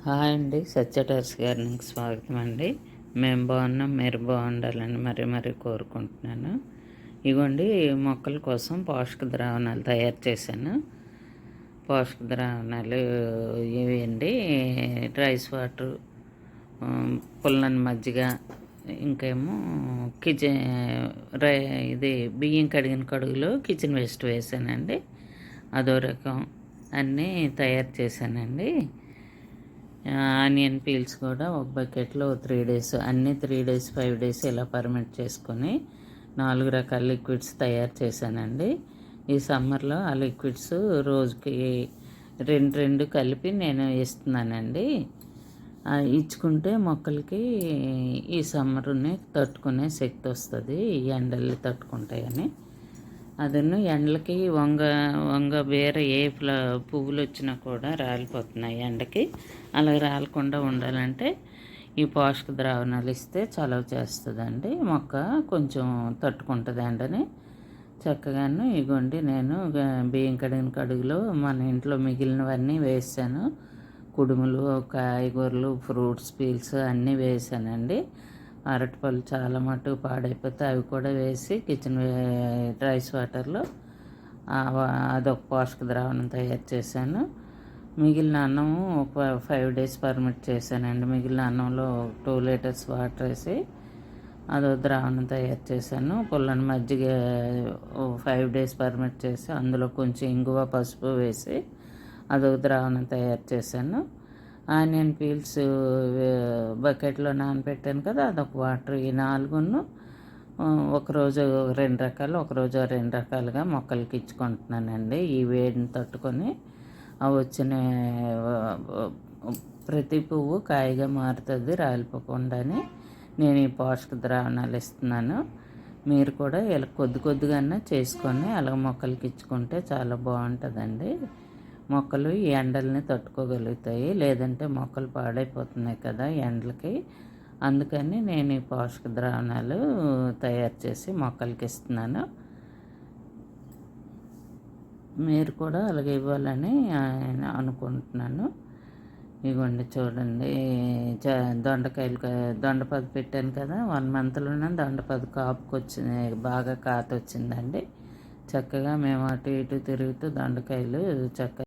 Hi అండి, సత్య terrace గార్డెనింగ్కి స్వాగతం అండి. మేము బాగున్నాం, మీరు బాగుండాలని మరీ కోరుకుంటున్నాను. ఇగోండి, మొక్కల కోసం పోషక ద్రావణాలు తయారు చేశాను. పోషక ద్రావణాలు ఇవి అండి: రైస్ వాటర్, పుల్లని మజ్జిగ, ఇంకేమో కిచెన్ రై ఇది బియ్యం కడిగిన కడుగులో కిచెన్ వేస్ట్ వేసానండి. అదో రకం అన్నీ తయారు చేశానండి. ఆనియన్ పీల్స్ కూడా ఒక బకెట్లో 3 డేస్, అన్నీ 3 డేస్ 5 డేస్ ఇలా పర్మిట్ చేసుకొని 4 రకాల లిక్విడ్స్ తయారు చేశానండి. ఈ సమ్మర్లో ఆ లిక్విడ్స్ రోజుకి 2 కలిపి నేను ఇస్తున్నానండి. ఇచ్చుకుంటే మొక్కలకి ఈ సమ్మర్ని తట్టుకునే శక్తి వస్తుంది, ఈ ఎండల్ని తట్టుకుంటాయని. అదನ್ನು ఎండలకి వంగ వేరే ఏ పువ్వులు వచ్చినా కూడా రాలిపోతున్నాయి ఎండకి. అలా రాలకుండా ఉండాలంటే ఈ పోషక ద్రావణాలు ఇస్తే చలవ చేస్తుందండి, మొక్క కొంచెం తట్టుకుంటుంది ఎండని చక్కగాను. ఇగోండి, నేను బియ్యం కడిగిన కడుగులో మన ఇంట్లో మిగిలినవన్నీ వేసాను. కుడుములు, కాయగూరలు, ఫ్రూట్స్ పీల్స్ అన్నీ వేసానండి. అరటిపళ్ళు చాలా మటుకు పాడైపోతే అవి కూడా వేసి కిచెన్ రైస్ వాటర్లో అదొక పోషక ద్రావణం తయారు చేశాను. మిగిలిన అన్నము ఒక 5 డేస్ పర్మిట్ చేశానండి. మిగిలిన అన్నంలో 2 లీటర్స్ వాటర్ వేసి అదో ద్రావణం తయారు చేశాను. పుల్లని మజ్జిగ 5 డేస్ పర్మిట్ చేసి అందులో కొంచెం ఇంగువ, పసుపు వేసి అదొక ద్రావణం తయారు చేశాను. ఆనియన్ పీల్స్ బకెట్లో నానబెట్టాను కదా, అదొక వాటర్. ఈ 4 ఒకరోజు 2 రకాలు, ఒకరోజు 2 రకాలుగా మొక్కలకి ఇచ్చుకుంటున్నానండి. ఈ వేడిని తట్టుకొని అవి వచ్చిన ప్రతి పువ్వు కాయగా మారుతుంది రాలిపోకుండానే నేను ఈ పోషక ద్రావణాలు ఇస్తున్నాను. మీరు కూడా ఇలా కొద్దిగా చేసుకొని అలా మొక్కలకి ఇచ్చుకుంటే చాలా బాగుంటుందండి. మొక్కలు ఈ ఎండల్ని తట్టుకోగలుగుతాయి, లేదంటే మొక్కలు పాడైపోతున్నాయి కదా ఎండలకి. అందుకని నేను ఈ పోషక ద్రావణాలు తయారు చేసి మొక్కలకి ఇస్తున్నాను. మీరు కూడా అలాగే ఇవ్వాలని అనుకుంటున్నాను. ఇవ్వండి, చూడండి, దొండపది పెట్టాను కదా, 1 మంత్లోనే దొండపది కాపుకి వచ్చింది, బాగా కాత వచ్చిందండి. చక్కగా మేము అటు ఇటు తిరుగుతూ దొండకాయలు చక్కగా